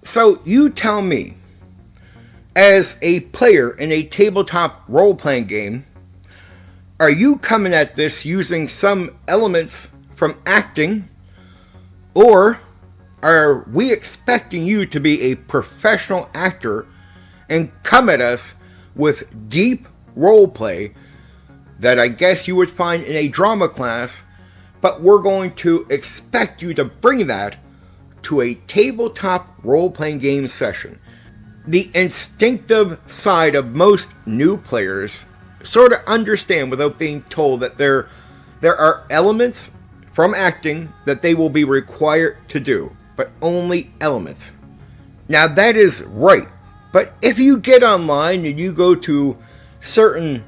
So you tell me, as a player in a tabletop role-playing game, are you coming at this using some elements from acting, or are we expecting you to be a professional actor and come at us with deep roleplay that I guess you would find in a drama class, but we're going to expect you to bring that to a tabletop role-playing game session? The instinctive side of most new players sort of understand without being told that there are elements from acting that they will be required to do, but only elements. Now that is right, but if you get online and you go to certain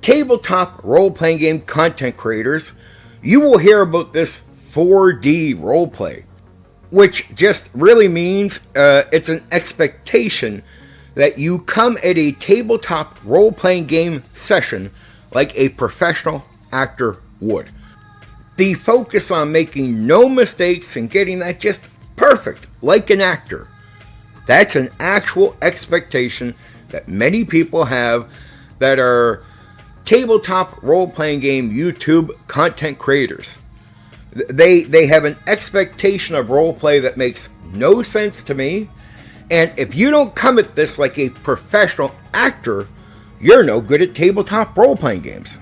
tabletop role-playing game content creators, you will hear about this 4D roleplay, which just really means it's an expectation that you come at a tabletop role-playing game session like a professional actor would. The focus on making no mistakes and getting that just perfect, like an actor. That's an actual expectation that many people have that are tabletop role-playing game YouTube content creators. They have an expectation of roleplay that makes no sense to me, and if you don't come at this like a professional actor, you're no good at tabletop role-playing games.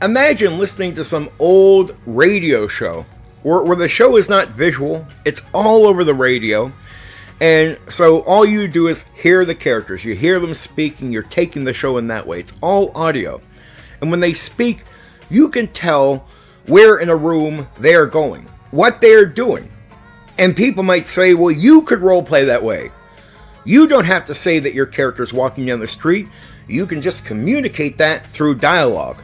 Imagine listening to some old radio show where the show is not visual, it's all over the radio, and so all you do is hear the characters, you hear them speaking, you're taking the show in that way, it's all audio. And when they speak, you can tell where in a room they are going, what they are doing. And people might say, well, you could roleplay that way. You don't have to say that your character's walking down the street. You can just communicate that through dialogue.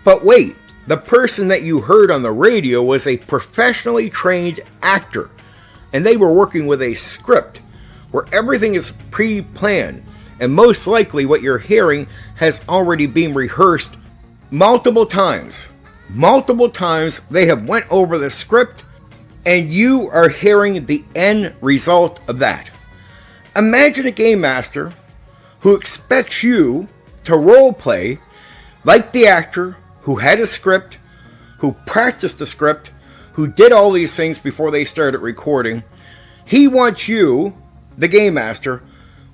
But wait, the person that you heard on the radio was a professionally trained actor. And they were working with a script where everything is pre-planned. And most likely what you're hearing has already been rehearsed multiple times. Multiple times they have went over the script and you are hearing the end result of that. Imagine a game master who expects you to roleplay like the actor who had a script, who practiced the script, who did all these things before they started recording. He wants you, the game master,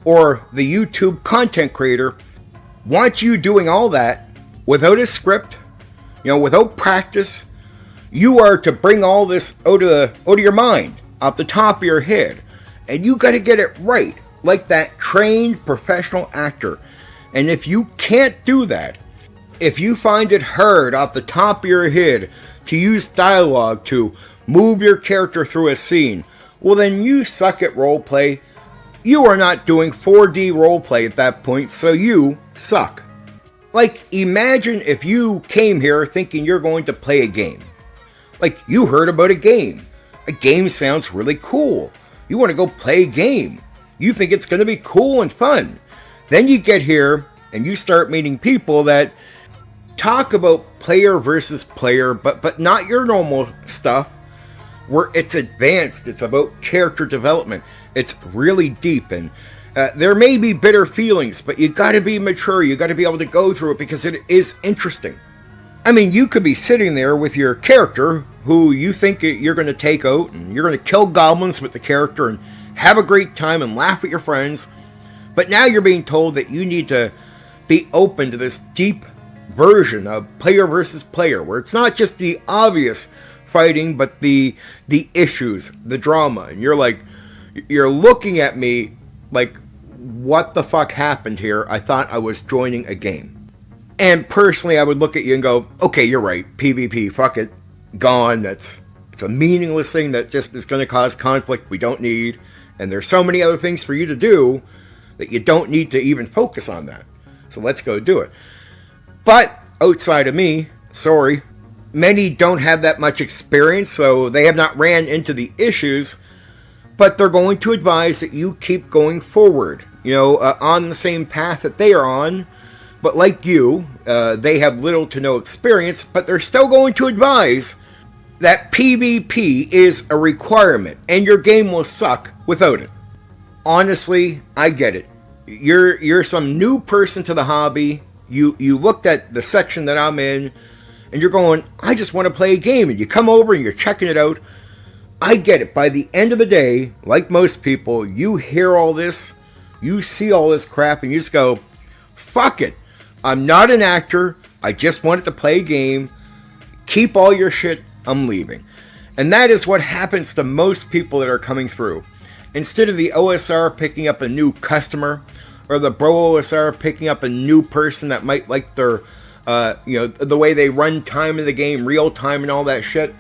or the YouTube content creator, wants you doing all that without a script, without practice. You are to bring all this out of your mind, off the top of your head. And you got to get it right, like that trained professional actor. And if you can't do that, if you find it hard off the top of your head to use dialogue to move your character through a scene, well then you suck at roleplay. You are not doing 4D roleplay at that point, so you suck. Like, imagine if you came here thinking you're going to play a game. Like, you heard about a game. A game sounds really cool. You want to go play a game. You think it's going to be cool and fun. Then you get here and you start meeting people that talk about player versus player, but not your normal stuff, where it's advanced, it's about character development, it's really deep, and there may be bitter feelings, but you got to be mature, you got to be able to go through it because it is interesting. I mean, you could be sitting there with your character who you think you're going to take out, and you're going to kill goblins with the character and have a great time and laugh with your friends, but now you're being told that you need to be open to this deep version of player versus player, where it's not just the obvious fighting, but the issues, the drama, and you're looking at me like, what the fuck happened here? I thought I was joining a game. And personally, I would look at you and go, okay, you're right, PvP, fuck it, gone, it's a meaningless thing that just is going to cause conflict we don't need, and there's so many other things for you to do that you don't need to even focus on that. So let's go do it. But outside of me, sorry, many don't have that much experience, so they have not ran into the issues, but they're going to advise that you keep going forward, on the same path that they are on. But like you, they have little to no experience, but they're still going to advise that PvP is a requirement, and your game will suck without it. honestly, I get it. You're some new person to the hobby. You looked at the section that I'm in, and you're going, I just want to play a game. And you come over and you're checking it out. I get it. By the end of the day, like most people, you hear all this, you see all this crap, and you just go, fuck it. I'm not an actor. I just wanted to play a game. Keep all your shit. I'm leaving. And that is what happens to most people that are coming through. Instead of the OSR picking up a new customer, or the Bro OSR picking up a new person that might like their, the way they run time in the game, real time and all that shit,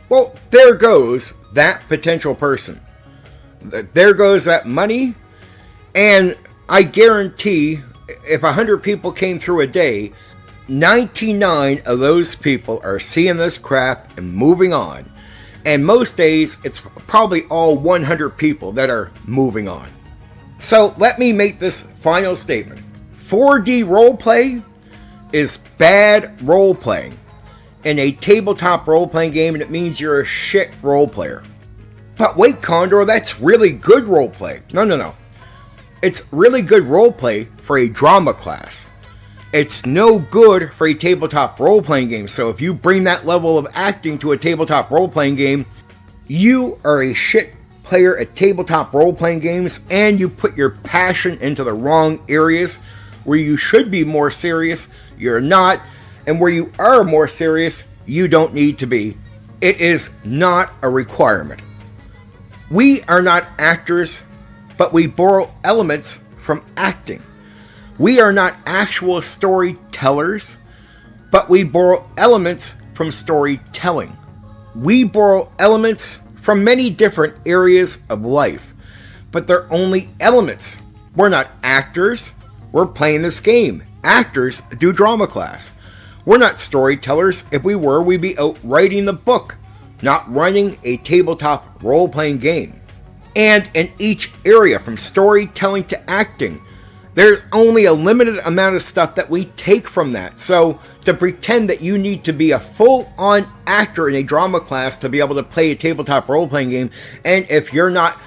well, there goes that potential person. There goes that money. And I guarantee if 100 people came through a day, 99 of those people are seeing this crap and moving on. And most days, it's probably all 100 people that are moving on. So let me make this final statement. 4D roleplay is bad role-playing in a tabletop role-playing game, and it means you're a shit role-player. But wait, Condor, that's really good role-play. No. It's really good role-play for a drama class. It's no good for a tabletop role-playing game. So if you bring that level of acting to a tabletop role-playing game, you are a shit player at tabletop role-playing games, and you put your passion into the wrong areas. Where you should be more serious, you're not. And where you are more serious, you don't need to be. It is not a requirement. We are not actors, but we borrow elements from acting. We are not actual storytellers, but we borrow elements from storytelling. We borrow elements from many different areas of life, but they're only elements. We're not actors. We're playing this game. Actors do drama class. We're not storytellers. If we were, we'd be out writing the book, not running a tabletop role-playing game. And in each area, from storytelling to acting, there's only a limited amount of stuff that we take from that. So to pretend that you need to be a full-on actor in a drama class to be able to play a tabletop role-playing game, and if you're not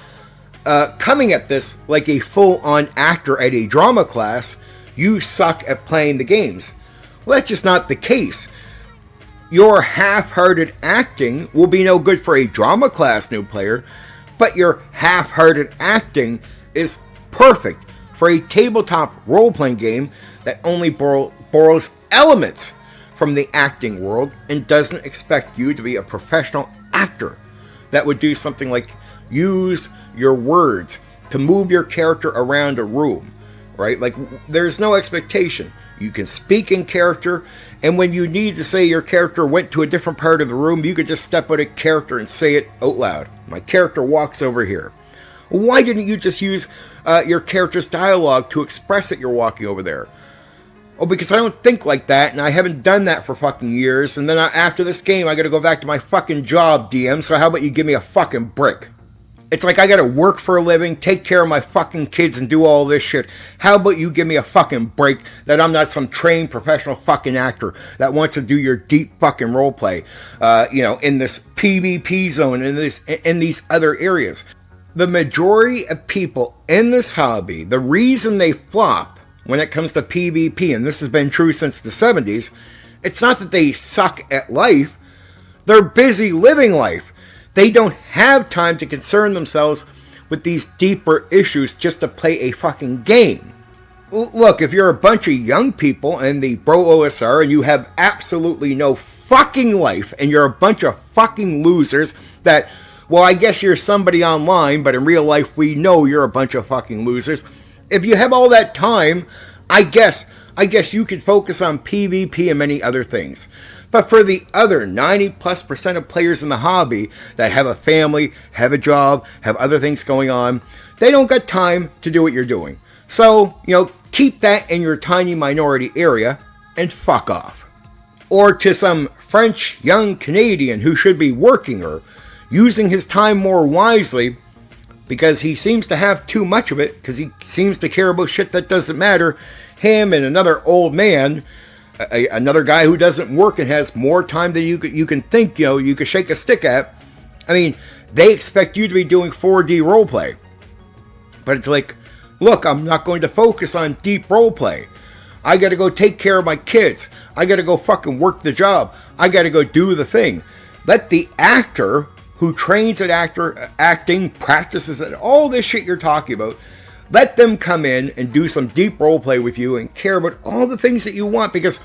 coming at this like a full-on actor at a drama class, you suck at playing the games. Well, that's just not the case. Your half-hearted acting will be no good for a drama class new player, but your half-hearted acting is perfect for a tabletop role-playing game that only borrows elements from the acting world and doesn't expect you to be a professional actor that would do something like use your words to move your character around a room, right? Like, there's no expectation. You can speak in character, and when you need to say your character went to a different part of the room, you could just step out of character and say it out loud. My character walks over here. Why didn't you just use your character's dialogue to express that you're walking over there? Oh, because I don't think like that, and I haven't done that for fucking years, and then after this game, I gotta go back to my fucking job, DM, so how about you give me a fucking break? It's like I gotta work for a living, take care of my fucking kids, and do all this shit. How about you give me a fucking break that I'm not some trained professional fucking actor that wants to do your deep fucking roleplay, in this PvP zone, in these other areas. The majority of people in this hobby, the reason they flop when it comes to PvP, and this has been true since the 70s, it's not that they suck at life. They're busy living life. They don't have time to concern themselves with these deeper issues just to play a fucking game. Look, if you're a bunch of young people in the Bro OSR and you have absolutely no fucking life and you're a bunch of fucking losers that, well, I guess you're somebody online, but in real life we know you're a bunch of fucking losers. If you have all that time, I guess you could focus on PvP and many other things. But for the other 90+% of players in the hobby that have a family, have a job, have other things going on, they don't got time to do what you're doing. So, keep that in your tiny minority area and fuck off. Or to some French young Canadian who should be working or using his time more wisely because he seems to have too much of it, because he seems to care about shit that doesn't matter. Him and another old man, another guy who doesn't work and has more time than you can think, you could shake a stick at. I mean, they expect you to be doing 4D roleplay. But it's like, look, I'm not going to focus on deep roleplay. I got to go take care of my kids. I got to go fucking work the job. I got to go do the thing. Let the actor who trains at acting, practices at all this shit you're talking about, let them come in and do some deep roleplay with you and care about all the things that you want. Because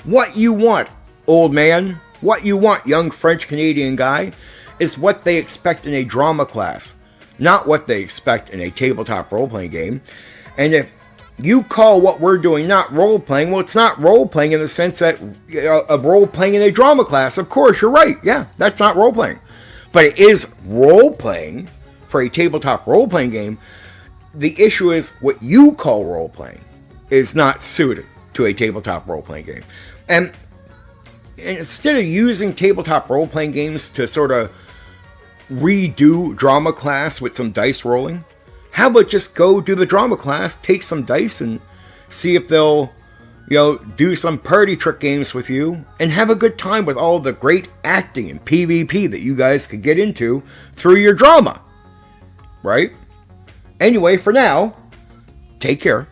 what you want, old man, what you want, young French-Canadian guy, is what they expect in a drama class, not what they expect in a tabletop role-playing game. And if you call what we're doing not role-playing, well, it's not role-playing in the sense that of role-playing in a drama class. Of course, you're right. Yeah, that's not role-playing. But it is role-playing for a tabletop role-playing game. The issue is what you call role-playing is not suited to a tabletop role-playing game. And instead of using tabletop role-playing games to sort of redo drama class with some dice rolling, how about just go do the drama class, take some dice, and see if they'll, do some party trick games with you, and have a good time with all the great acting and PvP that you guys could get into through your drama. Right? Anyway, for now, take care.